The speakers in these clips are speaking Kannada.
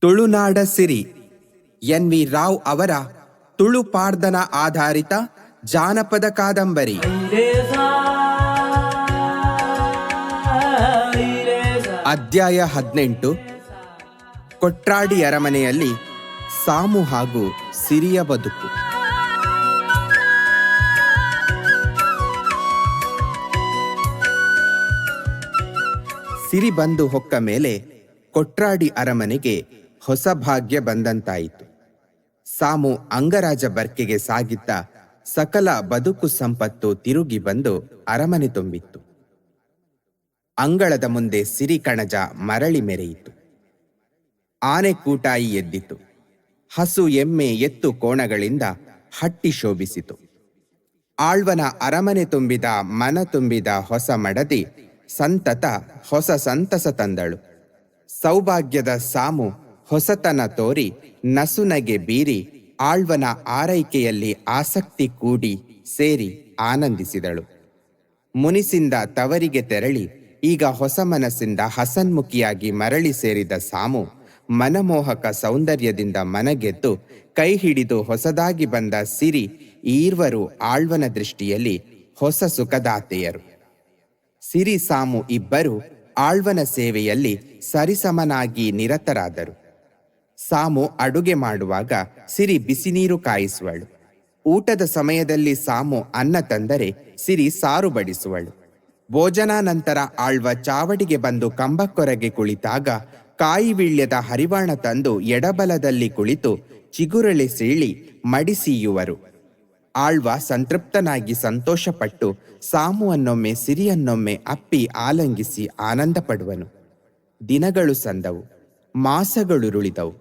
ತುಳುನಾಡ ಸಿರಿ ಎನ್ ವಿ ರಾವ್ ಅವರ ತುಳು ಪಾರ್ದನ ಆಧಾರಿತ ಜಾನಪದ ಕಾದಂಬರಿ. ಅಧ್ಯಾಯ 18. ಕೊಟ್ರಾಡಿ ಅರಮನೆಯಲ್ಲಿ ಸಾಮು ಹಾಗೂ ಸಿರಿಯ ಬದುಕು. ಸಿರಿ ಬಂದು ಹೊಕ್ಕ ಮೇಲೆ ಕೊಟ್ರಾಡಿ ಅರಮನೆಗೆ ಹೊಸ ಭಾಗ್ಯ ಬಂದಂತಾಯಿತು. ಸಾಮು ಅಂಗರಾಜ ಬರ್ಕೆಗೆ ಸಾಗಿದ್ದ ಸಕಲ ಬದುಕು ಸಂಪತ್ತು ತಿರುಗಿ ಬಂದು ಅರಮನೆ ತುಂಬಿತ್ತು. ಅಂಗಳದ ಮುಂದೆ ಸಿರಿ ಕಣಜ ಮರಳಿ ಮೆರೆಯಿತು. ಆನೆ ಕೂಟಾಯಿ ಎದ್ದಿತು. ಹಸು ಎಮ್ಮೆ ಎತ್ತು ಕೋಣಗಳಿಂದ ಹಟ್ಟಿ ಶೋಭಿಸಿತು. ಆಳ್ವನ ಅರಮನೆ ತುಂಬಿದ ಮನ ತುಂಬಿದ ಹೊಸ ಮಡದಿ ಸಂತತ ಹೊಸ ಸಂತಸ ತಂದಳು. ಸೌಭಾಗ್ಯದ ಸಾಮು ಹೊಸತನ ತೋರಿ ನಸುನಗೆ ಬೀರಿ ಆಳ್ವನ ಆರೈಕೆಯಲ್ಲಿ ಆಸಕ್ತಿ ಕೂಡಿ ಸೇರಿ ಆನಂದಿಸಿದಳು. ಮುನಿಸಿಂದ ತವರಿಗೆ ತೆರಳಿ ಈಗ ಹೊಸ ಮನಸ್ಸಿಂದ ಹಸನ್ಮುಖಿಯಾಗಿ ಮರಳಿ ಸೇರಿದ ಸಾಮು ಮನಮೋಹಕ ಸೌಂದರ್ಯದಿಂದ ಮನಗೆದ್ದು ಕೈ ಹಿಡಿದು ಹೊಸದಾಗಿ ಬಂದ ಸಿರಿ ಈರ್ವರು ಆಳ್ವನ ದೃಷ್ಟಿಯಲ್ಲಿ ಹೊಸ ಸುಖದಾತೆಯರು. ಸಿರಿ ಸಾಮು ಇಬ್ಬರು ಆಳ್ವನ ಸೇವೆಯಲ್ಲಿ ಸರಿಸಮನಾಗಿ ನಿರತರಾದರು. ಸಾಮು ಅಡುಗೆ ಮಾಡುವಾಗ ಸಿರಿ ಬಿಸಿನೀರು ಕಾಯಿಸುವಳು. ಊಟದ ಸಮಯದಲ್ಲಿ ಸಾಮು ಅನ್ನ ತಂದರೆ ಸಿರಿ ಸಾರು ಬಡಿಸುವಳು. ಭೋಜನಾನಂತರ ಆಳ್ವ ಚಾವಡಿಗೆ ಬಂದು ಕಂಬಕ್ಕೊರಗೆ ಕುಳಿತಾಗ ಕಾಯಿವಿಳ್ಯದ ಹರಿವಾಣ ತಂದು ಎಡಬಲದಲ್ಲಿ ಕುಳಿತು ಚಿಗುರಳೆ ಸೀಳಿ ಮಡಿಸೀಯುವರು. ಆಳ್ವ ಸಂತೃಪ್ತನಾಗಿ ಸಂತೋಷಪಟ್ಟು ಸಾಮುವನ್ನೊಮ್ಮೆ ಸಿರಿಯನ್ನೊಮ್ಮೆ ಅಪ್ಪಿ ಆಲಂಗಿಸಿ ಆನಂದ ಪಡುವನು. ದಿನಗಳು ಸಂದವು, ಮಾಸಗಳುರುಳಿದವು.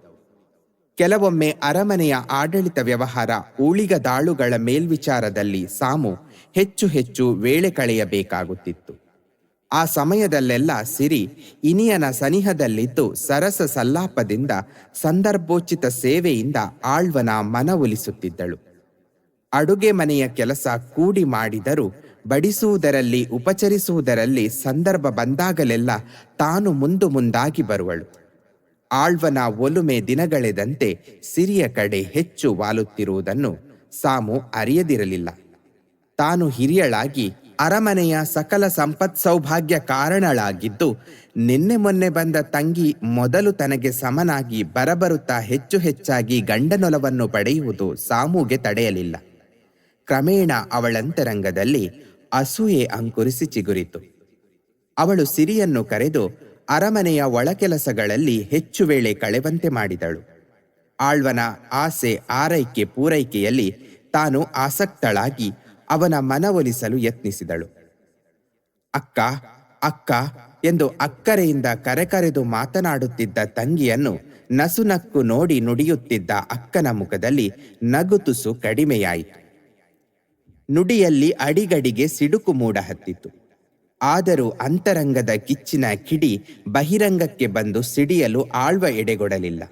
ಕೆಲವೊಮ್ಮೆ ಅರಮನೆಯ ಆಡಳಿತ ವ್ಯವಹಾರ ಊಳಿಗದಾಳುಗಳ ಮೇಲ್ವಿಚಾರದಲ್ಲಿ ಸಾಮು ಹೆಚ್ಚು ಹೆಚ್ಚು ವೇಳೆ ಕಳೆಯಬೇಕಾಗುತ್ತಿತ್ತು. ಆ ಸಮಯದಲ್ಲೆಲ್ಲ ಸಿರಿ ಇನಿಯನ ಸನಿಹದಲ್ಲಿದ್ದು ಸರಸ ಸಲ್ಲಾಪದಿಂದ ಸಂದರ್ಭೋಚಿತ ಸೇವೆಯಿಂದ ಆಳ್ವನ ಮನವೊಲಿಸುತ್ತಿದ್ದಳು. ಅಡುಗೆ ಮನೆಯ ಕೆಲಸ ಕೂಡಿ ಮಾಡಿದರೂ ಬಡಿಸುವುದರಲ್ಲಿ ಉಪಚರಿಸುವುದರಲ್ಲಿ ಸಂದರ್ಭ ಬಂದಾಗಲೆಲ್ಲ ತಾನು ಮುಂದಾಗಿ ಬರುವಳು. ಆಳ್ವನ ಒಲುಮೆ ದಿನಗಳೆದಂತೆ ಸಿರಿಯ ಕಡೆ ಹೆಚ್ಚು ವಾಲುತ್ತಿರುವುದನ್ನು ಸಾಮು ಅರಿಯದಿರಲಿಲ್ಲ. ತಾನು ಹಿರಿಯಳಾಗಿ ಅರಮನೆಯ ಸಕಲ ಸಂಪತ್ ಸೌಭಾಗ್ಯ ಕಾರಣಳಾಗಿದ್ದು ನಿನ್ನೆ ಮೊನ್ನೆ ಬಂದ ತಂಗಿ ಮೊದಲು ತನಗೆ ಸಮನಾಗಿ ಬರಬರುತ್ತಾ ಹೆಚ್ಚು ಹೆಚ್ಚಾಗಿ ಗಂಡನೊಲವನ್ನು ಪಡೆಯುವುದು ಸಾಮುಗೆ ತಡೆಯಲಿಲ್ಲ. ಕ್ರಮೇಣ ಅವಳಂತರಂಗದಲ್ಲಿ ಅಸೂಯೆ ಅಂಕುರಿಸಿ ಚಿಗುರಿತು. ಅವಳು ಸಿರಿಯನ್ನು ಕರೆದು ಅರಮನೆಯ ಒಳಕೆಲಸಗಳಲ್ಲಿ ಹೆಚ್ಚು ವೇಳೆ ಕಳೆವಂತೆ ಮಾಡಿದಳು. ಆಳ್ವನ ಆಸೆ ಆರೈಕೆ ಪೂರೈಕೆಯಲ್ಲಿ ತಾನು ಆಸಕ್ತಳಾಗಿ ಅವನ ಮನವೊಲಿಸಲು ಯತ್ನಿಸಿದಳು. ಅಕ್ಕ ಅಕ್ಕ ಎಂದು ಅಕ್ಕರೆಯಿಂದ ಕರೆಕರೆದು ಮಾತನಾಡುತ್ತಿದ್ದ ತಂಗಿಯನ್ನು ನಸುನಕ್ಕು ನೋಡಿ ನುಡಿಯುತ್ತಿದ್ದ ಅಕ್ಕನ ಮುಖದಲ್ಲಿ ನಗುತುಸು ಕಡಿಮೆಯಾಯಿತು. ನುಡಿಯಲ್ಲಿ ಅಡಿಗಡಿಗೆ ಸಿಡುಕು ಮೂಡ ಹತ್ತಿತು. ಆದರೂ ಅಂತರಂಗದ ಕಿಚ್ಚಿನ ಕಿಡಿ ಬಹಿರಂಗಕ್ಕೆ ಬಂದು ಸಿಡಿಯಲು ಆಳ್ವ ಎಡೆಗೊಡಲಿಲ್ಲ.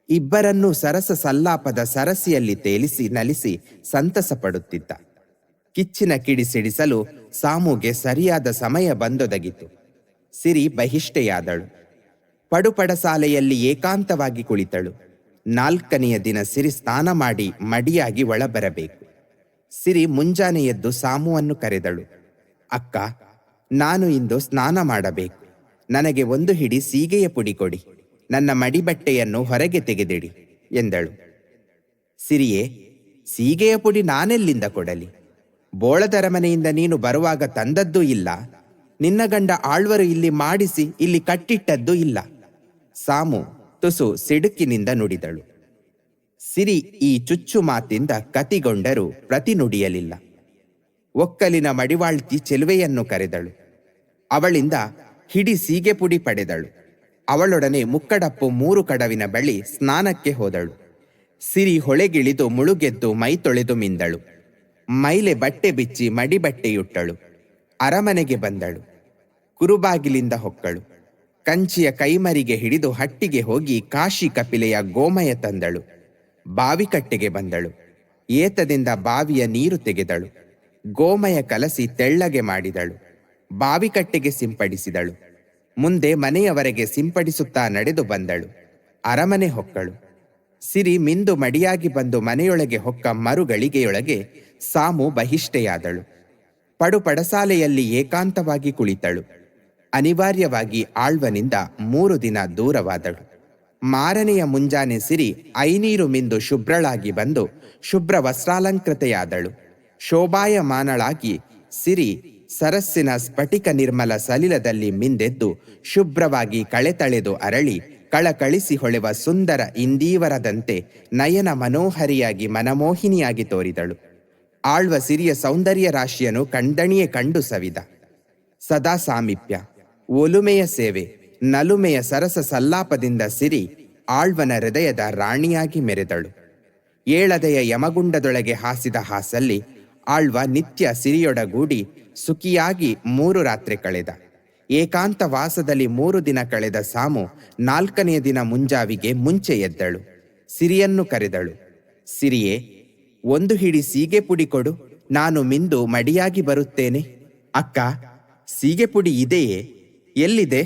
ಇಬ್ಬರನ್ನೂ ಸರಸ ಸಲ್ಲಾಪದ ಸರಸಿಯಲ್ಲಿ ತೇಲಿಸಿ ನಲಿಸಿ ಸಂತಸ ಪಡುತ್ತಿದ್ದ. ಕಿಚ್ಚಿನ ಕಿಡಿ ಸಿಡಿಸಲು ಸಾಮುಗೆ ಸರಿಯಾದ ಸಮಯ ಬಂದೊದಗಿತು. ಸಿರಿ ಬಹಿಷ್ಠೆಯಾದಳು. ಪಡುಪಡಸಾಲೆಯಲ್ಲಿ ಏಕಾಂತವಾಗಿ ಕುಳಿತಳು. 4ನೆಯ ದಿನ ಸಿರಿ ಸ್ನಾನ ಮಾಡಿ ಮಡಿಯಾಗಿ ಒಳಬರಬೇಕು. ಸಿರಿ ಮುಂಜಾನೆ ಎದ್ದು ಸಾಮುವನ್ನು ಕರೆದಳು. ಅಕ್ಕ, ನಾನು ಇಂದು ಸ್ನಾನ ಮಾಡಬೇಕು. ನನಗೆ 1 ಹಿಡಿ ಸೀಗೆಯ ಪುಡಿ ಕೊಡಿ. ನನ್ನ ಮಡಿಬಟ್ಟೆಯನ್ನು ಹೊರಗೆ ತೆಗೆದಿಡಿ ಎಂದಳು. ಸಿರಿಯೇ, ಸೀಗೆಯ ಪುಡಿ ನಾನೆಲ್ಲಿಂದ ಕೊಡಲಿ? ಬೋಳದರಮನೆಯಿಂದ ನೀನು ಬರುವಾಗ ತಂದದ್ದೂ ಇಲ್ಲ. ನಿನ್ನ ಗಂಡ ಆಳ್ವರು ಇಲ್ಲಿ ಮಾಡಿಸಿ ಇಲ್ಲಿ ಕಟ್ಟಿಟ್ಟದ್ದೂ ಇಲ್ಲ. ಸಾಮು ತುಸು ಸಿಡುಕಿನಿಂದ ನುಡಿದಳು. ಸಿರಿ ಈ ಚುಚ್ಚು ಮಾತಿಂದ ಕತಿಗೊಂಡರೂ ಪ್ರತಿ ನುಡಿಯಲಿಲ್ಲ. ಒಕ್ಕಲಿನ ಮಡಿವಾಳ್ತಿ ಚೆಲುವೆಯನ್ನು ಕರೆದಳು. ಅವಳಿಂದ ಹಿಡಿ ಸೀಗೆ ಪುಡಿ ಪಡೆದಳು. ಅವಳೊಡನೆ ಮುಕ್ಕಡಪ್ಪು 3 ಕಡವಿನ ಬಳಿ ಸ್ನಾನಕ್ಕೆ ಹೋದಳು. ಸಿರಿ ಹೊಳೆಗಿಳಿದು ಮುಳುಗೆದ್ದು ಮೈ ತೊಳೆದು ಮಿಂದಳು. ಮೈಲೆ ಬಟ್ಟೆ ಬಿಚ್ಚಿ ಮಡಿಬಟ್ಟೆಯುಟ್ಟಳು. ಅರಮನೆಗೆ ಬಂದಳು. ಕುರುಬಾಗಿಲಿಂದ ಹೊಕ್ಕಳು. ಕಂಚಿಯ ಕೈಮರಿಗೆ ಹಿಡಿದು ಹಟ್ಟಿಗೆ ಹೋಗಿ ಕಾಶಿ ಕಪಿಲೆಯ ಗೋಮಯ ತಂದಳು. ಬಾವಿಕಟ್ಟೆಗೆ ಬಂದಳು. ಏತದಿಂದ ಬಾವಿಯ ನೀರು ತೆಗೆದಳು. ಗೋಮಯ ಕಲಸಿ ತೆಳ್ಳಗೆ ಮಾಡಿದಳು. ಬಾವಿಕಟ್ಟೆಗೆ ಸಿಂಪಡಿಸಿದಳು. ಮುಂದೆ ಮನೆಯವರೆಗೆ ಸಿಂಪಡಿಸುತ್ತಾ ನಡೆದು ಬಂದಳು. ಅರಮನೆ ಹೊಕ್ಕಳು. ಸಿರಿ ಮಿಂದು ಮಡಿಯಾಗಿ ಬಂದು ಮನೆಯೊಳಗೆ ಹೊಕ್ಕ ಮರುಗಳಿಗೆಯೊಳಗೆ ಸಾಮು ಬಹಿಷ್ಠೆಯಾದಳು. ಪಡುಪಡಸಾಲೆಯಲ್ಲಿ ಏಕಾಂತವಾಗಿ ಕುಳಿತಳು. ಅನಿವಾರ್ಯವಾಗಿ ಆಳ್ವನಿಂದ 3 ದಿನ ದೂರವಾದಳು. ಮಾರನೆಯ ಮುಂಜಾನೆ ಸಿರಿ ಐನೀರು ಮಿಂದು ಶುಭ್ರಳಾಗಿ ಬಂದು ಶುಭ್ರ ವಸ್ತ್ರಾಲಂಕೃತೆಯಾದಳು. ಶೋಭಾಯಮಾನಳಾಗಿ ಸಿರಿ ಸರಸ್ಸಿನ ಸ್ಫಟಿಕ ನಿರ್ಮಲ ಸಲಿಲದಲ್ಲಿ ಮಿಂದೆದ್ದು ಶುಭ್ರವಾಗಿ ಕಳೆತಳೆದು ಅರಳಿ ಕಳಕಳಿಸಿ ಹೊಳೆವ ಸುಂದರ ಇಂದೀವರದಂತೆ ನಯನ ಮನೋಹರಿಯಾಗಿ ಮನಮೋಹಿನಿಯಾಗಿ ತೋರಿದಳು. ಆಳ್ವ ಸಿರಿಯ ಸೌಂದರ್ಯ ರಾಶಿಯನ್ನು ಕಣ್ದಣಿಯೇ ಕಂಡು ಸವಿದ. ಸದಾ ಸಾಮೀಪ್ಯ, ಒಲುಮೆಯ ಸೇವೆ, ನಲುಮೆಯ ಸರಸ ಸಲ್ಲಾಪದಿಂದ ಸಿರಿ ಆಳ್ವನ ಹೃದಯದ ರಾಣಿಯಾಗಿ ಮೆರೆದಳು. ಏಳದೆಯ ಯಮಗುಂಡದೊಳಗೆ ಹಾಸಿದ ಹಾಸಲ್ಲಿ ಆಳ್ವ ನಿತ್ಯ ಸಿರಿಯೊಡಗೂಡಿ ಸುಖಿಯಾಗಿ 3 ರಾತ್ರಿ ಕಳೆದ. ಏಕಾಂತ ವಾಸದಲ್ಲಿ 3 ದಿನ ಕಳೆದ ಸಾಮು 4ನೆಯ ದಿನ ಮುಂಜಾವಿಗೆ ಮುಂಚೆ ಎದ್ದಳು. ಸಿರಿಯನ್ನು ಕರೆದಳು. ಸಿರಿಯೇ, 1 ಹಿಡಿ ಸೀಗೆ ಪುಡಿ ಕೊಡು, ನಾನು ಮಿಂದು ಮಡಿಯಾಗಿ ಬರುತ್ತೇನೆ. ಅಕ್ಕ, ಸೀಗೆ ಪುಡಿ ಇದೆಯೇ? ಎಲ್ಲಿದೆ?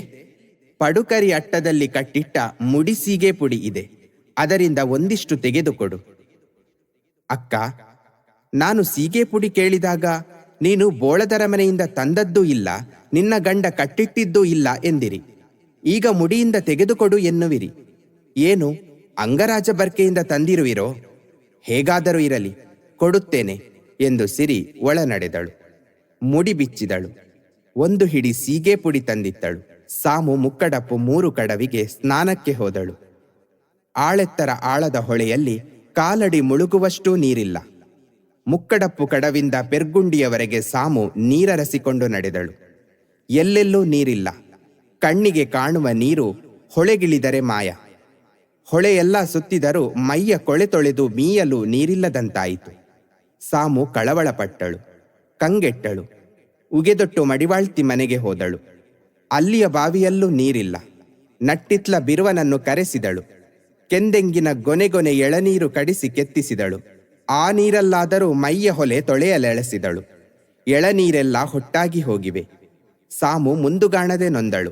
ಪಡುಕರಿ ಅಟ್ಟದಲ್ಲಿ ಕಟ್ಟಿಟ್ಟ ಮುಡಿ ಸೀಗೆ ಪುಡಿ ಇದೆ, ಅದರಿಂದ ಒಂದಿಷ್ಟು ತೆಗೆದುಕೊಡು. ಅಕ್ಕ, ನಾನು ಸೀಗೆ ಪುಡಿ ಕೇಳಿದಾಗ ನೀನು ಬೋಳದರ ಮನೆಯಿಂದ ತಂದದ್ದೂ ಇಲ್ಲ, ನಿನ್ನ ಗಂಡ ಕಟ್ಟಿಟ್ಟಿದ್ದೂ ಇಲ್ಲ ಎಂದಿರಿ. ಈಗ ಮುಡಿಯಿಂದ ತೆಗೆದುಕೊಡು ಎನ್ನುವಿರಿ. ಏನು ಅಂಗರಾಜ ಬರ್ಕೆಯಿಂದ ತಂದಿರುವಿರೋ? ಹೇಗಾದರೂ ಇರಲಿ, ಕೊಡುತ್ತೇನೆ ಎಂದು ಸಿರಿ ಒಳ ನಡೆದಳು. ಮುಡಿ ಬಿಚ್ಚಿದಳು. 1 ಹಿಡಿ ಸೀಗೆ ಪುಡಿ ತಂದಿತ್ತಳು. ಸಾಮು ಮುಕ್ಕಡಪ್ಪು 3 ಕಡವಿಗೆ ಸ್ನಾನಕ್ಕೆ ಹೋದಳು. ಆಳೆತ್ತರ ಆಳದ ಹೊಳೆಯಲ್ಲಿ ಕಾಲಡಿ ಮುಳುಗುವಷ್ಟೂ ನೀರಿಲ್ಲ. ಮುಕ್ಕಡಪ್ಪು ಕಡವಿಂದ ಪೆರ್ಗುಂಡಿಯವರೆಗೆ ಸಾಮು ನೀರರಸಿಕೊಂಡು ನಡೆದಳು. ಎಲ್ಲೆಲ್ಲೂ ನೀರಿಲ್ಲ. ಕಣ್ಣಿಗೆ ಕಾಣುವ ನೀರು ಹೊಳೆಗಿಳಿದರೆ ಮಾಯ. ಹೊಳೆಯೆಲ್ಲ ಸುತ್ತಿದರೂ ಮೈಯ ಕೊಳೆ ತೊಳೆದು ಮೀಯಲು ನೀರಿಲ್ಲದಂತಾಯಿತು. ಸಾಮು ಕಳವಳಪಟ್ಟಳು, ಕಂಗೆಟ್ಟಳು. ಉಗೆದೊಟ್ಟು ಮಡಿವಾಳ್ತಿ ಮನೆಗೆ ಹೋದಳು. ಅಲ್ಲಿಯ ಬಾವಿಯಲ್ಲೂ ನೀರಿಲ್ಲ. ನಟ್ಟಿತ್ಲ ಬಿರುವನನ್ನು ಕರೆಸಿದಳು. ಕೆಂದೆಂಗಿನ ಗೊನೆಗೊನೆ ಎಳನೀರು ಕಡಿಸಿ ಕೆತ್ತಿಸಿದಳು. ಆ ನೀರಲ್ಲಾದರೂ ಮೈಯ ಹೊಲೆ ತೊಳೆಯಲೆಳಸಿದಳು. ಎಳನೀರೆಲ್ಲ ಹೊಟ್ಟಾಗಿ ಹೋಗಿವೆ. ಸಾಮು ಮುಂದುಗಾಣದೆ ನೊಂದಳು.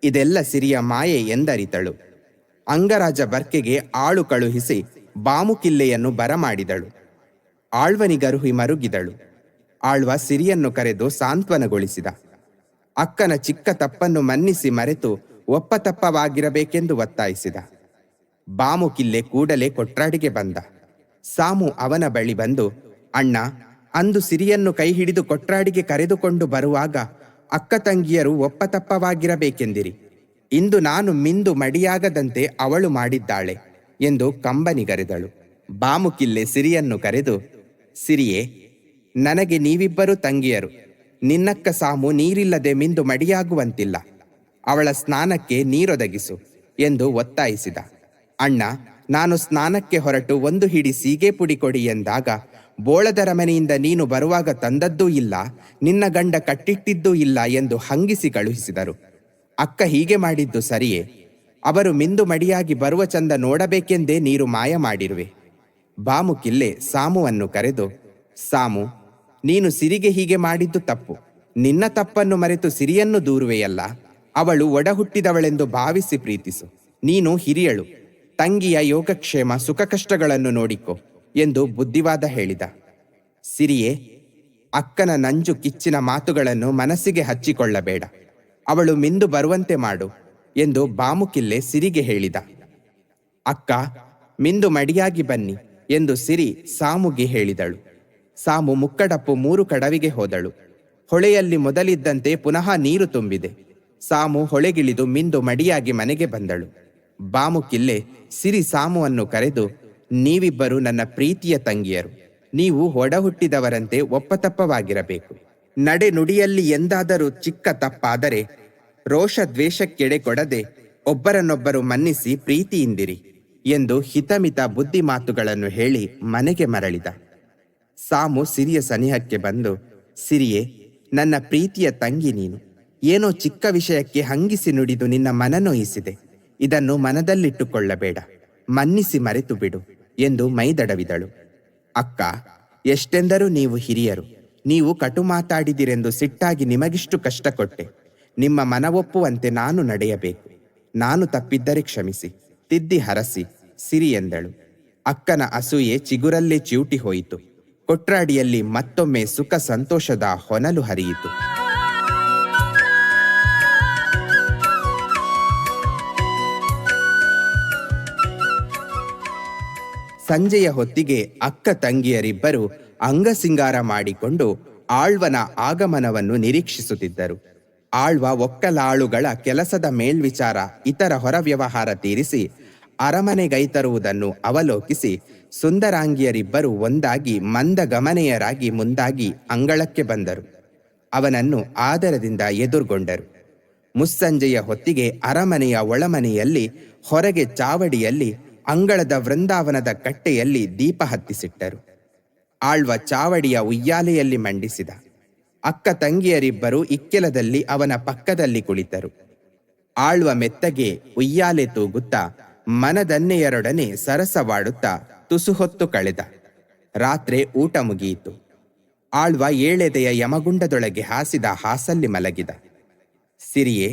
ಇದೆಲ್ಲ ಸಿರಿಯ ಮಾಯೆ ಎಂದರಿತಳು. ಅಂಗರಾಜ ಬರ್ಕೆಗೆ ಆಳು ಕಳುಹಿಸಿ ಬಾಮುಕಿಲ್ಲೆಯನ್ನು ಬರಮಾಡಿದಳು. ಆಳ್ವನಿಗರುಹಿ ಮರುಗಿದಳು. ಆಳ್ವ ಸಿರಿಯನ್ನು ಕರೆದು ಸಾಂತ್ವನಗೊಳಿಸಿದ. ಅಕ್ಕನ ಚಿಕ್ಕ ತಪ್ಪನ್ನು ಮನ್ನಿಸಿ ಮರೆತು ಒಪ್ಪತಪ್ಪವಾಗಿರಬೇಕೆಂದು ಒತ್ತಾಯಿಸಿದ. ಬಾಮುಕಿಲ್ಲೆ ಕೂಡಲೇ ಕೊಟ್ರಾಡಿಗೆ ಬಂದ. ಸಾಮು ಅವನ ಬಳಿ ಬಂದು, ಅಣ್ಣ, ಅಂದು ಸಿರಿಯನ್ನು ಕೈ ಹಿಡಿದು ಕೊಟ್ರಾಡಿಗೆ ಕರೆದುಕೊಂಡು ಬರುವಾಗ ಅಕ್ಕ ತಂಗಿಯರು ಒಪ್ಪತಪ್ಪವಾಗಿರಬೇಕೆಂದಿರಿ. ಇಂದು ನಾನು ಮಿಂದು ಮಡಿಯಾಗದಂತೆ ಅವಳು ಮಾಡಿದ್ದಾಳೆ ಎಂದು ಕಂಬನಿಗರೆದಳು. ಬಾಮುಕಿಲ್ಲೆ ಸಿರಿಯನ್ನು ಕರೆದು, ಸಿರಿಯೇ, ನನಗೆ ನೀವಿಬ್ಬರು ತಂಗಿಯರು. ನಿನ್ನಕ್ಕ ಸಾಮು ನೀರಿಲ್ಲದೆ ಮಿಂದು ಮಡಿಯಾಗುವಂತಿಲ್ಲ. ಅವಳ ಸ್ನಾನಕ್ಕೆ ನೀರೊದಗಿಸು ಎಂದು ಒತ್ತಾಯಿಸಿದ. ಅಣ್ಣ, ನಾನು ಸ್ನಾನಕ್ಕೆ ಹೊರಟು 1 ಹಿಡಿ ಸೀಗೆ ಪುಡಿ ಕೊಡಿ ಎಂದಾಗ ಬೋಳದರ ಮನೆಯಿಂದ ನೀನು ಬರುವಾಗ ತಂದದ್ದೂ ಇಲ್ಲ, ನಿನ್ನ ಗಂಡ ಕಟ್ಟಿಟ್ಟಿದ್ದೂ ಇಲ್ಲ ಎಂದು ಹಂಗಿಸಿ ಕಳುಹಿಸಿದರು. ಅಕ್ಕ ಹೀಗೆ ಮಾಡಿದ್ದು ಸರಿಯೇ? ಅವರು ಮಿಂದು ಮಡಿಯಾಗಿ ಬರುವ ಚಂದ ನೋಡಬೇಕೆಂದೇ ನೀರು ಮಾಯ ಮಾಡಿರುವೆ. ಬಾಮುಕಿಲ್ಲೆ ಸಾಮುವನ್ನು ಕರೆದು, ಸಾಮು, ನೀನು ಸಿರಿಗೆ ಹೀಗೆ ಮಾಡಿದ್ದು ತಪ್ಪು. ನಿನ್ನ ತಪ್ಪನ್ನು ಮರೆತು ಸಿರಿಯನ್ನು ದೂರುವೆಯಲ್ಲ. ಅವಳು ಒಡಹುಟ್ಟಿದವಳೆಂದು ಭಾವಿಸಿ ಪ್ರೀತಿಸು. ನೀನು ಹಿರಿಯಳು. ತಂಗಿಯ ಯೋಗಕ್ಷೇಮ ಸುಖ ಕಷ್ಟಗಳನ್ನು ನೋಡಿಕೊ ಎಂದು ಬುದ್ಧಿವಾದ ಹೇಳಿದ. ಸಿರಿಯೇ, ಅಕ್ಕನ ನಂಜು ಕಿಚ್ಚಿನ ಮಾತುಗಳನ್ನು ಮನಸ್ಸಿಗೆ ಹಚ್ಚಿಕೊಳ್ಳಬೇಡ. ಅವಳು ಮಿಂದು ಬರುವಂತೆ ಮಾಡು ಎಂದು ಬಾಮುಕಿಲ್ಲೆ ಸಿರಿಗೆ ಹೇಳಿದ. ಅಕ್ಕ, ಮಿಂದು ಮಡಿಯಾಗಿ ಬನ್ನಿ ಎಂದು ಸಿರಿ ಸಾಮುಗೆ ಹೇಳಿದಳು. ಸಾಮು ಮುಕ್ಕಡಪ್ಪು 3 ಕಡವಿಗೆ ಹೋದಳು. ಹೊಳೆಯಲ್ಲಿ ಮೊದಲಿದ್ದಂತೆ ಪುನಃ ನೀರು ತುಂಬಿದೆ. ಸಾಮು ಹೊಳೆಗಿಳಿದು ಮಿಂದು ಮಡಿಯಾಗಿ ಮನೆಗೆ ಬಂದಳು. ಬಾಮುಕಿಲ್ಲೆ ಸಿರಿ ಸಾಮುವನ್ನು ಕರೆದು, ನೀವಿಬ್ಬರು ನನ್ನ ಪ್ರೀತಿಯ ತಂಗಿಯರು. ನೀವು ಒಡಹುಟ್ಟಿದವರಂತೆ ಒಪ್ಪತಪ್ಪವಾಗಿರಬೇಕು. ನಡೆ ನುಡಿಯಲ್ಲಿ ಎಂದಾದರೂ ಚಿಕ್ಕ ತಪ್ಪಾದರೆ ರೋಷ ದ್ವೇಷಕ್ಕೆಡೆ ಕೊಡದೆ ಒಬ್ಬರನ್ನೊಬ್ಬರು ಮನ್ನಿಸಿ ಪ್ರೀತಿಯಿಂದಿರಿ ಎಂದು ಹಿತಮಿತ ಬುದ್ಧಿ ಮಾತುಗಳನ್ನು ಹೇಳಿ ಮನೆಗೆ ಮರಳಿದ. ಸಾಮು ಸಿರಿಯ ಸನಿಹಕ್ಕೆ ಬಂದು, ಸಿರಿಯೇ, ನನ್ನ ಪ್ರೀತಿಯ ತಂಗಿ ನೀನು. ಏನೋ ಚಿಕ್ಕ ವಿಷಯಕ್ಕೆ ಹಂಗಿಸಿ ನುಡಿದು ನಿನ್ನ ಮನನೊಯಿಸಿದೆ. ಇದನ್ನು ಮನದಲ್ಲಿಟ್ಟುಕೊಳ್ಳಬೇಡ, ಮನ್ನಿಸಿ ಮರೆತು ಬಿಡು ಎಂದು ಮೈದಡವಿದಳು. ಅಕ್ಕ, ಎಷ್ಟೆಂದರೂ ನೀವು ಹಿರಿಯರು. ನೀವು ಕಟು ಮಾತಾಡಿದಿರೆಂದು ಸಿಟ್ಟಾಗಿ ನಿಮಗಿಷ್ಟು ಕಷ್ಟ ಕೊಟ್ಟೆ. ನಿಮ್ಮ ಮನವೊಪ್ಪುವಂತೆ ನಾನು ನಡೆಯಬೇಕು. ನಾನು ತಪ್ಪಿದ್ದರೆ ಕ್ಷಮಿಸಿ. ತಿದ್ದಿ ಹರಸಿ ಸಿರಿ ಎಂದಳು. ಅಕ್ಕನ ಅಸೂಯೆ ಚಿಗುರಲ್ಲೇ ಚಿವುಟಿ ಹೋಯಿತು. ಕೊಟ್ರಾಡಿಯಲ್ಲಿ ಮತ್ತೊಮ್ಮೆ ಸುಖ ಸಂತೋಷದ ಹೊನಲು ಹರಿಯಿತು. ಸಂಜೆಯ ಹೊತ್ತಿಗೆ ಅಕ್ಕ ತಂಗಿಯರಿಬ್ಬರು ಅಂಗಸಿಂಗಾರ ಮಾಡಿಕೊಂಡು ಆಳ್ವನ ಆಗಮನವನ್ನು ನಿರೀಕ್ಷಿಸುತ್ತಿದ್ದರು. ಆಳ್ವ ಒಕ್ಕಲಾಳುಗಳ ಕೆಲಸದ ಮೇಲ್ವಿಚಾರ ಇತರ ಹೊರ ವ್ಯವಹಾರ ತೀರಿಸಿ ಅರಮನೆಗೈತರುವುದನ್ನು ಅವಲೋಕಿಸಿ ಸುಂದರಾಂಗಿಯರಿಬ್ಬರು ಒಂದಾಗಿ ಮಂದಗಮನೆಯರಾಗಿ ಮುಂದಾಗಿ ಅಂಗಳಕ್ಕೆ ಬಂದರು. ಅವನನ್ನು ಆದರದಿಂದ ಎದುರುಗೊಂಡರು. ಮುಸ್ಸಂಜೆಯ ಹೊತ್ತಿಗೆ ಅರಮನೆಯ ಒಳಮನೆಯಲ್ಲಿ, ಹೊರಗೆ ಚಾವಡಿಯಲ್ಲಿ, ಅಂಗಳದ ವೃಂದಾವನದ ಕಟ್ಟೆಯಲ್ಲಿ ದೀಪ ಹತ್ತಿಸಿಟ್ಟರು. ಆಳ್ವ ಚಾವಡಿಯ ಉಯ್ಯಾಲೆಯಲ್ಲಿ ಮಂಡಿಸಿದ. ಅಕ್ಕ ತಂಗಿಯರಿಬ್ಬರು ಇಕ್ಕೆಲದಲ್ಲಿ ಅವನ ಪಕ್ಕದಲ್ಲಿ ಕುಳಿತರು. ಆಳ್ವ ಮೆತ್ತಗೆ ಉಯ್ಯಾಲೆ ತೂಗುತ್ತಾ ಮನದನ್ನೆಯರೊಡನೆ ಸರಸವಾಡುತ್ತಾ ತುಸು ಹೊತ್ತು ಕಳೆದ. ರಾತ್ರಿ ಊಟ ಮುಗಿಯಿತು. ಆಳ್ವ ಏಳೆದೆಯ ಯಮಗುಂಡದೊಳಗೆ ಹಾಸಿದ ಹಾಸಲ್ಲಿ ಮಲಗಿದ. ಸಿರಿಯೇ,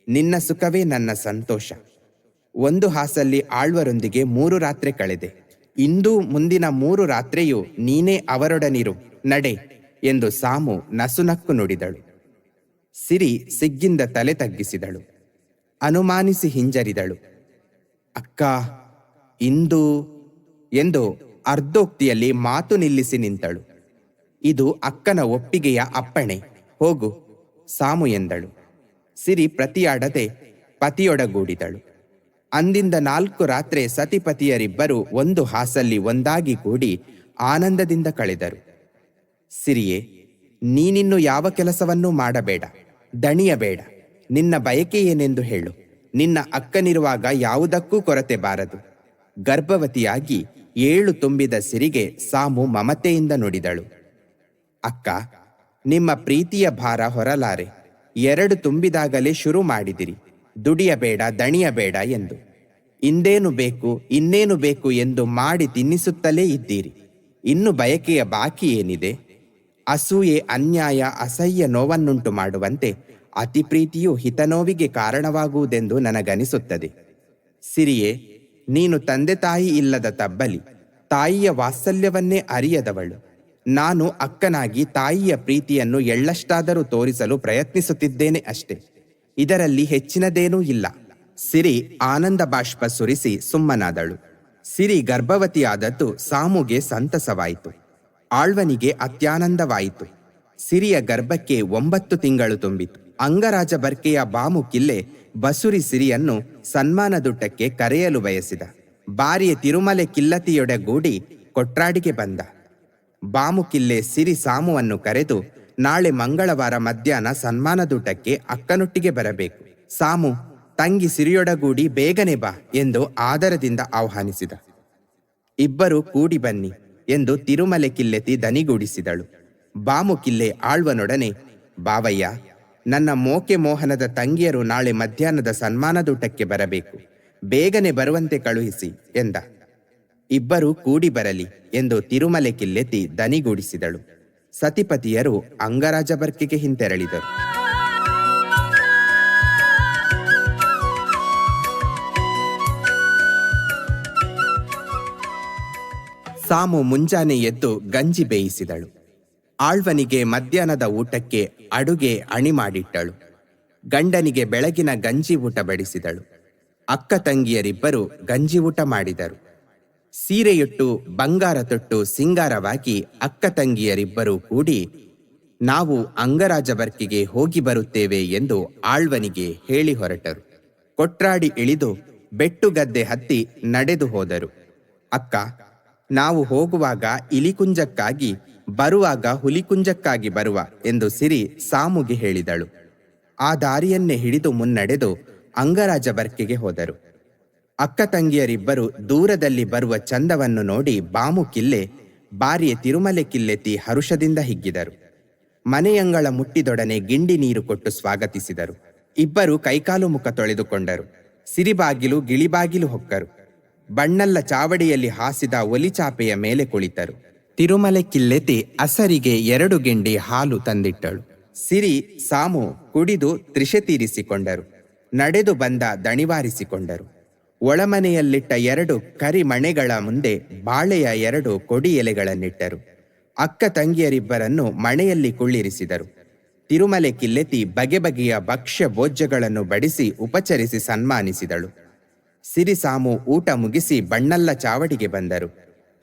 ನಿನ್ನ ಸುಖವೇ ನನ್ನ ಸಂತೋಷ. ಒಂದು ಹಾಸಲ್ಲಿ ಆಳ್ವರೊಂದಿಗೆ 3 ರಾತ್ರಿ ಕಳೆದೆ. ಇಂದು ಮುಂದಿನ 3 ರಾತ್ರಿಯೂ ನೀನೇ ಅವರೊಡನಿರು, ನಡೆ ಎಂದು ಸಾಮು ನಸುನಕ್ಕು ನುಡಿದಳು. ಸಿರಿ ಸಿಗ್ಗಿಂದ ತಲೆ ತಗ್ಗಿಸಿದಳು. ಅನುಮಾನಿಸಿ ಹಿಂಜರಿದಳು. ಅಕ್ಕ, ಇಂದು ಎಂದು ಅರ್ಧೋಕ್ತಿಯಲ್ಲಿ ಮಾತು ನಿಲ್ಲಿಸಿ ನಿಂತಳು. ಇದು ಅಕ್ಕನ ಒಪ್ಪಿಗೆಯ ಅಪ್ಪಣೆ, ಹೋಗು ಸಾಮು ಎಂದಳು. ಸಿರಿ ಪ್ರತಿಯಾಡದೆ ಪತಿಯೊಡಗೂಡಿದಳು. ಅಂದಿಂದ 4 ರಾತ್ರಿ ಸತಿಪತಿಯರಿಬ್ಬರು ಒಂದು ಹಾಸಲ್ಲಿ ಒಂದಾಗಿ ಕೂಡಿ ಆನಂದದಿಂದ ಕಳೆದರು. ಸಿರಿಯೇ, ನೀನಿನ್ನು ಯಾವ ಕೆಲಸವನ್ನೂ ಮಾಡಬೇಡ, ದಣಿಯಬೇಡ. ನಿನ್ನ ಬಯಕೆ ಏನೆಂದು ಹೇಳು. ನಿನ್ನ ಅಕ್ಕನಿರುವಾಗ ಯಾವುದಕ್ಕೂ ಕೊರತೆ ಬಾರದು. ಗರ್ಭವತಿಯಾಗಿ 7 ತುಂಬಿದ ಸಿರಿಗೆ ಸಾಮು ಮಮತೆಯಿಂದ ನುಡಿದಳು. ಅಕ್ಕ, ನಿಮ್ಮ ಪ್ರೀತಿಯ ಭಾರ ಹೊರಲಾರೆ. 2 ತುಂಬಿದಾಗಲೇ ಶುರು ಮಾಡಿದಿರಿ, ದುಡಿಯಬೇಡ, ದಣಿಯಬೇಡ ಎಂದು. ಇಂದೇನು ಬೇಕು, ಇನ್ನೇನು ಬೇಕು ಎಂದು ಮಾಡಿ ತಿನ್ನಿಸುತ್ತಲೇ ಇದ್ದೀರಿ. ಇನ್ನು ಬಯಕೆಯ ಬಾಕಿ ಏನಿದೆ? ಅಸೂಯೆ, ಅನ್ಯಾಯ, ಅಸಹ್ಯ ನೋವನ್ನುಂಟು ಮಾಡುವಂತೆ ಅತಿ ಪ್ರೀತಿಯು ಹಿತನೋವಿಗೆ ಕಾರಣವಾಗುವುದೆಂದು ನನಗನಿಸುತ್ತದೆ. ಸಿರಿಯೇ, ನೀನು ತಂದೆ ತಾಯಿ ಇಲ್ಲದ ತಬ್ಬಲಿ, ತಾಯಿಯ ವಾತ್ಸಲ್ಯವನ್ನೇ ಅರಿಯದವಳು. ನಾನು ಅಕ್ಕನಾಗಿ ತಾಯಿಯ ಪ್ರೀತಿಯನ್ನು ಎಳ್ಳಷ್ಟಾದರೂ ತೋರಿಸಲು ಪ್ರಯತ್ನಿಸುತ್ತಿದ್ದೇನೆ ಅಷ್ಟೆ. ಇದರಲ್ಲಿ ಹೆಚ್ಚಿನದೇನೂ ಇಲ್ಲ. ಸಿರಿ ಆನಂದ ಬಾಷ್ಪ ಸುರಿಸಿ ಸುಮ್ಮನಾದಳು. ಸಿರಿ ಗರ್ಭವತಿಯಾದದ್ದು ಸಾಮುಗೆ ಸಂತಸವಾಯಿತು. ಆಳ್ವನಿಗೆ ಅತ್ಯಾನಂದವಾಯಿತು. ಸಿರಿಯ ಗರ್ಭಕ್ಕೆ 9 ತಿಂಗಳು ತುಂಬಿತು. ಅಂಗರಾಜ ಬರ್ಕೆಯ ಬಾಮುಕಿಲ್ಲೆ ಬಸುರಿ ಸಿರಿಯನ್ನು ಸನ್ಮಾನದುಟ್ಟಕ್ಕೆ ಕರೆಯಲು ಬಯಸಿದ. ಬಾರಿಯ ತಿರುಮಲೆ ಕಿಲ್ಲತಿಯೊಡಗೂಡಿ ಕೊಟ್ರಾಡಿಗೆ ಬಂದ. ಬಾಮುಕಿಲ್ಲೆ ಸಿರಿ ಸಾಮುವನ್ನು ಕರೆದು, ನಾಳೆ ಮಂಗಳವಾರ ಮಧ್ಯಾಹ್ನ ಸನ್ಮಾನದೂಟಕ್ಕೆ ಅಕ್ಕನೊಟ್ಟಿಗೆ ಬರಬೇಕು. ಸಾಮು, ತಂಗಿ ಸಿರಿಯೊಡಗೂಡಿ ಬೇಗನೆ ಬಾ ಎಂದು ಆದರದಿಂದ ಆಹ್ವಾನಿಸಿದ. ಇಬ್ಬರು ಕೂಡಿ ಬನ್ನಿ ಎಂದು ತಿರುಮಲೆ ಕಿಲ್ಲೆತಿ ದನಿಗೂಡಿಸಿದಳು. ಬಾಮುಕಿಲ್ಲೆ ಆಳ್ವನೊಡನೆ, ಬಾವಯ್ಯ, ನನ್ನ ಮೋಕೆ ಮೋಹನದ ತಂಗಿಯರು ನಾಳೆ ಮಧ್ಯಾಹ್ನದ ಸನ್ಮಾನದೂಟಕ್ಕೆ ಬರಬೇಕು, ಬೇಗನೆ ಬರುವಂತೆ ಕಳುಹಿಸಿ ಎಂದ. ಇಬ್ಬರು ಕೂಡಿ ಬರಲಿ ಎಂದು ತಿರುಮಲೆ ಕಿಲ್ಲೆತಿ ದನಿಗೂಡಿಸಿದಳು. ಸತಿಪತಿಯರು ಅಂಗರಾಜ ಬರ್ಕೆಗೆ ಹಿಂತೆರಳಿದರು. ಸಾಮು ಮುಂಜಾನೆ ಎದ್ದು ಗಂಜಿ ಬೇಯಿಸಿದಳು. ಆಳ್ವನಿಗೆ ಮಧ್ಯಾಹ್ನದ ಊಟಕ್ಕೆ ಅಡುಗೆ ಅಣಿ ಮಾಡಿಟ್ಟಳು. ಗಂಡನಿಗೆ ಬೆಳಗಿನ ಗಂಜಿ ಊಟ ಬಡಿಸಿದಳು. ಅಕ್ಕ ತಂಗಿಯರಿಬ್ಬರು ಗಂಜಿ ಊಟ ಮಾಡಿದರು. ಸೀರೆಯುಟ್ಟು ಬಂಗಾರ ತೊಟ್ಟು ಸಿಂಗಾರವಾಗಿ ಅಕ್ಕ ತಂಗಿಯರಿಬ್ಬರೂ ಕೂಡಿ, ನಾವು ಅಂಗರಾಜ ಬರ್ಕೆಗೆ ಹೋಗಿ ಬರುತ್ತೇವೆ ಎಂದು ಆಳ್ವನಿಗೆ ಹೇಳಿ ಹೊರಟರು. ಕೊಟ್ರಾಡಿ ಇಳಿದು ಬೆಟ್ಟುಗದ್ದೆ ಹತ್ತಿ ನಡೆದು ಹೋದರು. ಅಕ್ಕ, ನಾವು ಹೋಗುವಾಗ ಇಲಿಕುಂಜಕ್ಕಾಗಿ, ಬರುವಾಗ ಹುಲಿಕುಂಜಕ್ಕಾಗಿ ಬರುವ ಎಂದು ಸಿರಿ ಸಾಮುಗೆ ಹೇಳಿದಳು. ಆ ದಾರಿಯನ್ನೇ ಹಿಡಿದು ಮುನ್ನಡೆದು ಅಂಗರಾಜ ಬರ್ಕೆಗೆ ಹೋದರು. ಅಕ್ಕ ತಂಗಿಯರಿಬ್ಬರು ದೂರದಲ್ಲಿ ಬರುವ ಚಂದವನ್ನು ನೋಡಿ ಬಾಮುಕಿಲ್ಲೆ ಬಾರಿಯ ತಿರುಮಲೆ ಕಿಲ್ಲೆತಿ ಹರುಷದಿಂದ ಹಿಗ್ಗಿದರು. ಮನೆಯಂಗಳ ಮುಟ್ಟಿದೊಡನೆ ಗಿಂಡಿ ನೀರು ಕೊಟ್ಟು ಸ್ವಾಗತಿಸಿದರು. ಇಬ್ಬರು ಕೈಕಾಲು ಮುಖ ತೊಳೆದುಕೊಂಡರು. ಸಿರಿಬಾಗಿಲು ಗಿಳಿಬಾಗಿಲು ಹೊಕ್ಕರು. ಬಣ್ಣಲ್ಲ ಚಾವಡಿಯಲ್ಲಿ ಹಾಸಿದ ಒಲಿಚಾಪೆಯ ಮೇಲೆ ಕುಳಿತರು. ತಿರುಮಲೆ ಕಿಲ್ಲೆತಿ ಅಸರಿಗೆ 2 ಗಿಂಡಿ ಹಾಲು ತಂದಿಟ್ಟಳು. ಸಿರಿ ಸಾಮು ಕುಡಿದು ತ್ರಿಷೆ ತೀರಿಸಿಕೊಂಡರು. ನಡೆದು ಬಂದ ದಣಿವಾರಿಸಿಕೊಂಡರು. ಒಳಮನೆಯಲ್ಲಿಟ್ಟ 2 ಕರಿಮಣೆಗಳ ಮುಂದೆ ಬಾಳೆಯ 2 ಕೊಡಿ ಎಲೆಗಳನ್ನಿಟ್ಟರು. ಅಕ್ಕ ತಂಗಿಯರಿಬ್ಬರನ್ನು ಮಣೆಯಲ್ಲಿ ಕುಳ್ಳಿರಿಸಿದರು. ತಿರುಮಲೆ ಕಿಲ್ಲೆತಿ ಬಗೆ ಬಗೆಯ ಭಕ್ಷ್ಯ ಭೋಜ್ಯಗಳನ್ನು ಬಡಿಸಿ ಉಪಚರಿಸಿ ಸನ್ಮಾನಿಸಿದಳು. ಸಿರಿಸಾಮು ಊಟ ಮುಗಿಸಿ ಬಣ್ಣಲ್ಲ ಚಾವಡಿಗೆ ಬಂದರು.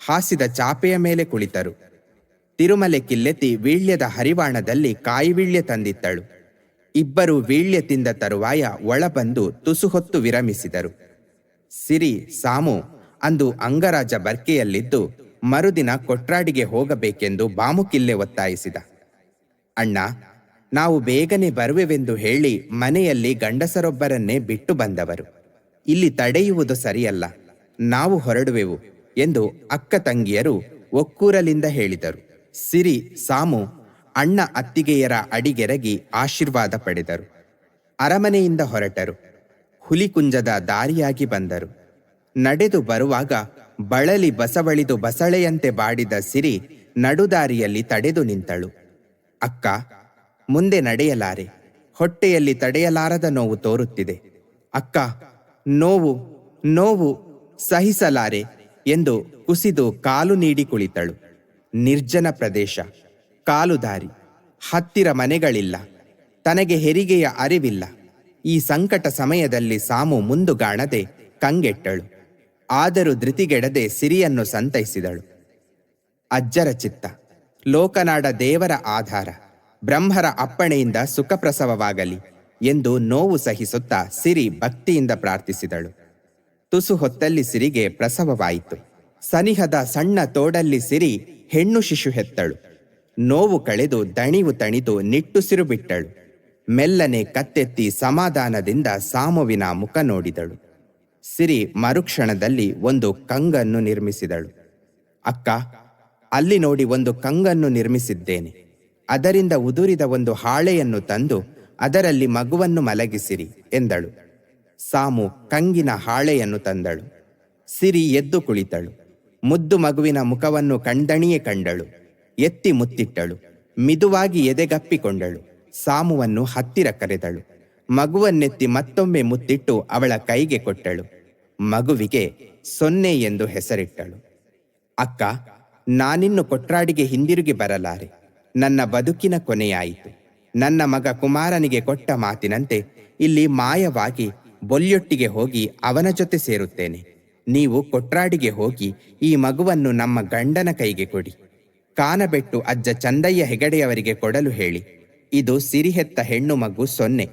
ಹಾಸಿದ ಚಾಪೆಯ ಮೇಲೆ ಕುಳಿತರು. ತಿರುಮಲೆ ಕಿಲ್ಲೆತಿ ವೀಳ್ಯದ ಹರಿವಾಣದಲ್ಲಿ ಕಾಯಿವೀಳ್ಯ ತಂದಿತ್ತಳು. ಇಬ್ಬರು ವೀಳ್ಯ ತಿಂದ ತರುವಾಯ ಒಳಬಂದು ತುಸು ಹೊತ್ತು ವಿರಮಿಸಿದರು. ಸಿರಿ ಸಾಮು ಅಂದು ಅಂಗರಾಜ ಬರ್ಕೆಯಲ್ಲಿದ್ದು ಮರುದಿನ ಕೊಟ್ರಾಡಿಗೆ ಹೋಗಬೇಕೆಂದು ಬಾಮುಕಿಲ್ಲೆ ಒತ್ತಾಯಿಸಿದ. ಅಣ್ಣ, ನಾವು ಬೇಗನೆ ಬರುವೆವೆಂದು ಹೇಳಿ ಮನೆಯಲ್ಲಿ ಗಂಡಸರೊಬ್ಬರನ್ನೇ ಬಿಟ್ಟು ಬಂದವರು. ಇಲ್ಲಿ ತಡೆಯುವುದು ಸರಿಯಲ್ಲ, ನಾವು ಹೊರಡುವೆವು ಎಂದು ಅಕ್ಕ ತಂಗಿಯರು ಒಕ್ಕೂರಲಿಂದ ಹೇಳಿದರು. ಸಿರಿ ಸಾಮು ಅಣ್ಣ ಅತ್ತಿಗೆಯರ ಅಡಿಗೆರಗಿ ಆಶೀರ್ವಾದ ಪಡೆದರು. ಅರಮನೆಯಿಂದ ಹೊರಟರು. ಹುಲಿಕುಂಜದ ದಾರಿಯಾಗಿ ಬಂದರು. ನಡೆದು ಬರುವಾಗ ಬಳಲಿ ಬಸವಳಿದು ಬಸಳೆಯಂತೆ ಬಾಡಿದ ಸಿರಿ ನಡುದಾರಿಯಲ್ಲಿ ತಡೆದು ನಿಂತಳು. ಅಕ್ಕ, ಮುಂದೆ ನಡೆಯಲಾರೆ, ಹೊಟ್ಟೆಯಲ್ಲಿ ತಡೆಯಲಾರದ ನೋವು ತೋರುತ್ತಿದೆ. ಅಕ್ಕ, ನೋವು ನೋವು ಸಹಿಸಲಾರೆ ಎಂದು ಕುಸಿದು ಕಾಲು ನೀಡಿ ಕುಳಿತಳು. ನಿರ್ಜನ ಪ್ರದೇಶ, ಕಾಲುದಾರಿ, ಹತ್ತಿರ ಮನೆಗಳಿಲ್ಲ, ತನಗೆ ಹೆರಿಗೆಯ ಅರಿವಿಲ್ಲ. ಈ ಸಂಕಟ ಸಮಯದಲ್ಲಿ ಸಾಮು ಮುಂದುಗಾಣದೆ ಕಂಗೆಟ್ಟಳು. ಆದರೂ ಧೃತಿಗೆಡದೆ ಸಿರಿಯನ್ನು ಸಂತೈಸಿದಳು. ಅಜ್ಜರ ಚಿತ್ತ, ಲೋಕನಾಡ ದೇವರ ಆಧಾರ, ಬ್ರಹ್ಮರ ಅಪ್ಪಣೆಯಿಂದ ಸುಖಪ್ರಸವವಾಗಲಿ ಎಂದು ನೋವು ಸಹಿಸುತ್ತಾ ಸಿರಿ ಭಕ್ತಿಯಿಂದ ಪ್ರಾರ್ಥಿಸಿದಳು. ತುಸು ಹೊತ್ತಲ್ಲಿ ಸಿರಿಗೆ ಪ್ರಸವವಾಯಿತು. ಸನಿಹದ ಸಣ್ಣ ತೋಡಲ್ಲಿ ಸಿರಿ ಹೆಣ್ಣು ಶಿಶು ಹೆತ್ತಳು. ನೋವು ಕಳೆದು ದಣಿವು ತಣಿದು ನಿಟ್ಟುಸಿರು ಬಿಟ್ಟಳು. ಮೆಲ್ಲನೆ ಕತ್ತೆತ್ತಿ ಸಮಾಧಾನದಿಂದ ಸಾಮುವಿನ ಮುಖ ನೋಡಿದಳು. ಸಿರಿ ಮರುಕ್ಷಣದಲ್ಲಿ ಒಂದು ಕಂಗನ್ನು ನಿರ್ಮಿಸಿದಳು. ಅಕ್ಕ, ಅಲ್ಲಿ ನೋಡಿ, ಒಂದು ಕಂಗನ್ನು ನಿರ್ಮಿಸಿದ್ದೇನೆ. ಅದರಿಂದ ಉದುರಿದ ಒಂದು ಹಾಳೆಯನ್ನು ತಂದು ಅದರಲ್ಲಿ ಮಗುವನ್ನು ಮಲಗಿಸಿರಿ ಎಂದಳು. ಸಾಮು ಕಂಗಿನ ಹಾಳೆಯನ್ನು ತಂದಳು. ಸಿರಿ ಎದ್ದು ಕುಳಿತಳು. ಮುದ್ದು ಮಗುವಿನ ಮುಖವನ್ನು ಕಣ್ದಣಿಯೇ ಕಂಡಳು. ಎತ್ತಿ ಮುತ್ತಿಟ್ಟಳು. ಮಿದುವಾಗಿ ಎದೆಗಪ್ಪಿಕೊಂಡಳು. ಸಾಮುವನ್ನು ಹತ್ತಿರ ಕರೆದಳು. ಮಗುವನ್ನೆತ್ತಿ ಮತ್ತೊಮ್ಮೆ ಮುತ್ತಿಟ್ಟು ಅವಳ ಕೈಗೆ ಕೊಟ್ಟಳು. ಮಗುವಿಗೆ ಸೊನ್ನೆ ಎಂದು ಹೆಸರಿಟ್ಟಳು. ಅಕ್ಕ, ನಾನಿನ್ನು ಕೊಟ್ರಾಡಿಗೆ ಹಿಂದಿರುಗಿ ಬರಲಾರೆ. ನನ್ನ ಬದುಕಿನ ಕೊನೆಯಾಯಿತು. ನನ್ನ ಮಗ ಕುಮಾರನಿಗೆ ಕೊಟ್ಟ ಮಾತಿನಂತೆ ಇಲ್ಲಿ ಮಾಯವಾಗಿ ಬೊಲ್ಯೊಟ್ಟಿಗೆ ಹೋಗಿ ಅವನ ಜೊತೆ ಸೇರುತ್ತೇನೆ. ನೀವು ಕೊಟ್ರಾಡಿಗೆ ಹೋಗಿ ಈ ಮಗುವನ್ನು ನಮ್ಮ ಗಂಡನ ಕೈಗೆ ಕೊಡಿ. ಕಾನಬೆಟ್ಟು ಅಜ್ಜ ಚಂದಯ್ಯ ಹೆಗಡೆಯವರಿಗೆ ಕೊಡಲು ಹೇಳಿ. ಇದು ಸಿರಿಹೆತ್ತ ಹೆಣ್ಣು ಮಗು ಸೊನ್ನೆ.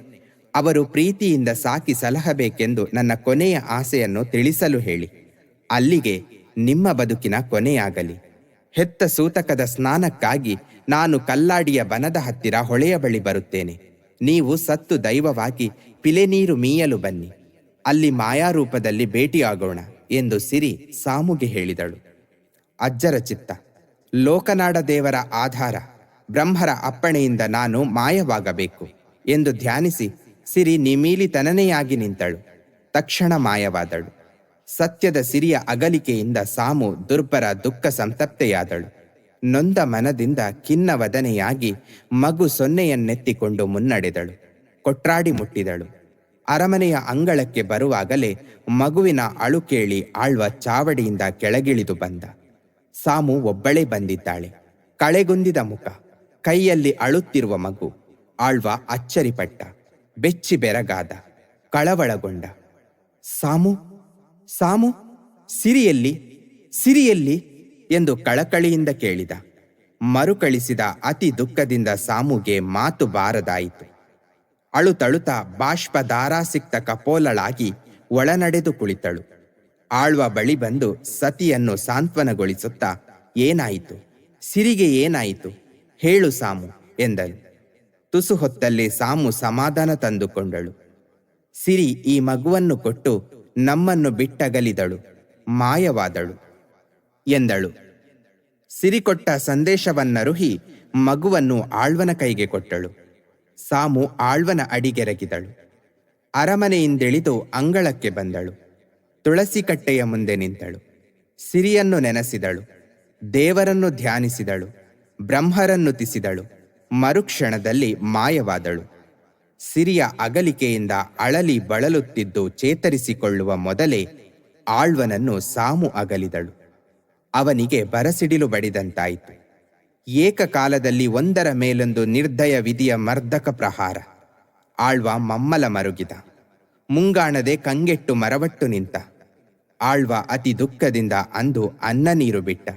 ಅವರು ಪ್ರೀತಿಯಿಂದ ಸಾಕಿ ಸಲಹಬೇಕೆಂದು ನನ್ನ ಕೊನೆಯ ಆಸೆಯನ್ನು ತಿಳಿಸಲು ಹೇಳಿ. ಅಲ್ಲಿಗೆ ನಿಮ್ಮ ಬದುಕಿನ ಕೊನೆಯಾಗಲಿ. ಹೆತ್ತ ಸೂತಕದ ಸ್ನಾನಕ್ಕಾಗಿ ನಾನು ಕಲ್ಲಾಡಿಯ ಬನದ ಹತ್ತಿರ ಹೊಳೆಯ ಬಳಿ ಬರುತ್ತೇನೆ. ನೀವು ಸತ್ತು ದೈವವಾಗಿ ಪಿಲೆನೀರು ಮೀಯಲು ಬನ್ನಿ. ಅಲ್ಲಿ ಮಾಯಾರೂಪದಲ್ಲಿ ಭೇಟಿಯಾಗೋಣ ಎಂದು ಸಿರಿ ಸಾಮುಗೆ ಹೇಳಿದಳು. ಅಜ್ಜರ ಚಿತ್ತ, ಲೋಕನಾಡ ದೇವರ ಆಧಾರ, ಬ್ರಹ್ಮರ ಅಪ್ಪಣೆಯಿಂದ ನಾನು ಮಾಯವಾಗಬೇಕು ಎಂದು ಧ್ಯಾನಿಸಿ ಸಿರಿ ನಿಮೀಲಿತನನೆಯಾಗಿ ನಿಂತಳು. ತಕ್ಷಣ ಮಾಯವಾದಳು. ಸತ್ಯದ ಸಿರಿಯ ಅಗಲಿಕೆಯಿಂದ ಸಾಮು ದುರ್ಬರ ದುಃಖ ಸಂತಪ್ತೆಯಾದಳು. ನೊಂದ ಮನದಿಂದ ಖಿನ್ನವದನೆಯಾಗಿ ಮಗು ಸೊನ್ನೆಯನ್ನೆತ್ತಿಕೊಂಡು ಮುನ್ನಡೆದಳು. ಕೊಟ್ರಾಡಿ ಮುಟ್ಟಿದಳು. ಅರಮನೆಯ ಅಂಗಳಕ್ಕೆ ಬರುವಾಗಲೇ ಮಗುವಿನ ಅಳು ಕೇಳಿ ಆಳ್ವ ಚಾವಡಿಯಿಂದ ಕೆಳಗಿಳಿದು ಬಂದ. ಸಾಮು ಒಬ್ಬಳೇ ಬಂದಿದ್ದಾಳೆ. ಕಳೆಗುಂದಿದ ಮುಖ, ಕೈಯಲ್ಲಿ ಅಳುತ್ತಿರುವ ಮಗು. ಆಳ್ವ ಅಚ್ಚರಿಪಟ್ಟ, ಬೆಚ್ಚಿ ಬೆರಗಾದ, ಕಳವಳಗೊಂಡ. ಸಾಮು ಸಾಮು, ಸಿರಿಯಲ್ಲಿ ಸಿರಿಯಲ್ಲಿ ಎಂದು ಕಳಕಳಿಯಿಂದ ಕೇಳಿದ. ಮರುಕಳಿಸಿದ ಅತಿ ದುಃಖದಿಂದ ಸಾಮುಗೆ ಮಾತು ಬಾರದಾಯಿತು. ಅಳುತಳುತ ಬಾಷ್ಪ ದಾರಾಸಿಕ್ತ ಕಪೋಲಳಾಗಿ ಒಳನಡೆದು ಕುಳಿತಳು. ಆಳ್ವ ಬಳಿ ಬಂದು ಸತಿಯನ್ನು ಸಾಂತ್ವನಗೊಳಿಸುತ್ತಾ, ಏನಾಯಿತು ಸಿರಿಗೆ, ಏನಾಯಿತು ಹೇಳು ಸಾಮು ಎಂದಳು. ತುಸು ಹೊತ್ತಲ್ಲಿ ಸಾಮು ಸಮಾಧಾನ ತಂದುಕೊಂಡಳು. ಸಿರಿ ಈ ಮಗುವನ್ನು ಕೊಟ್ಟು ನಮ್ಮನ್ನು ಬಿಟ್ಟಗಲಿದಳು, ಮಾಯವಾದಳು ಎಂದಳು. ಸಿರಿ ಕೊಟ್ಟ ಸಂದೇಶವನ್ನರುಹಿ ಮಗುವನ್ನು ಆಳ್ವನ ಕೈಗೆ ಕೊಟ್ಟಳು. ಸಾಮು ಆಳ್ವನ ಅಡಿಗೆರಗಿದಳು. ಅರಮನೆಯಿಂದಿಳಿದು ಅಂಗಳಕ್ಕೆ ಬಂದಳು. ತುಳಸಿ ಕಟ್ಟೆಯ ಮುಂದೆ ನಿಂತಳು. ಸಿರಿಯನ್ನು ನೆನೆಸಿದಳು. ದೇವರನ್ನು ಧ್ಯಾನಿಸಿದಳು. ಬ್ರಹ್ಮರನ್ನು ತಿಸಿದಳು. ಮರುಕ್ಷಣದಲ್ಲಿ ಮಾಯವಾದಳು. ಸಿರಿಯ ಅಗಲಿಕೆಯಿಂದ ಅಳಲಿ ಬಳಲುತ್ತಿದ್ದು ಚೇತರಿಸಿಕೊಳ್ಳುವ ಮೊದಲೇ ಆಳ್ವನನ್ನು ಸಾಮು ಅಗಲಿದಳು. ಅವನಿಗೆ ಬರಸಿಡಿಲು ಬಡಿದಂತಾಯಿತು. ಏಕಕಾಲದಲ್ಲಿ ಒಂದರ ಮೇಲೊಂದು ನಿರ್ದಯ ವಿಧಿಯ ಮರ್ದಕ ಪ್ರಹಾರ. ಆಳ್ವ ಮಮ್ಮಲ ಮರುಗಿದ. ಮುಂಗಾಣದೆ ಕಂಗೆಟ್ಟು ಮರವಟ್ಟು ನಿಂತ. ಆಳ್ವ ಅತಿ ದುಃಖದಿಂದ ಅಂದು ಅನ್ನ ನೀರು ಬಿಟ್ಟ.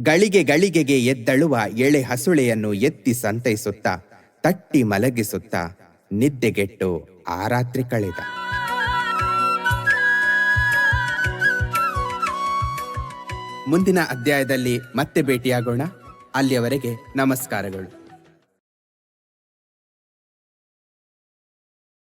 ಗಳಿಗೆಗೆ ಎದ್ದಳುವ ಎಳೆ ಹಸುಳೆಯನ್ನು ಎತ್ತಿ ಸಂತೈಸುತ್ತಾ ತಟ್ಟಿ ಮಲಗಿಸುತ್ತಾ ನಿದ್ದೆಗೆಟ್ಟು ಆ ರಾತ್ರಿ ಕಳೆದ. ಮುಂದಿನ ಅಧ್ಯಾಯದಲ್ಲಿ ಮತ್ತೆ ಭೇಟಿಯಾಗೋಣ. ಅಲ್ಲಿಯವರೆಗೆ ನಮಸ್ಕಾರಗಳು.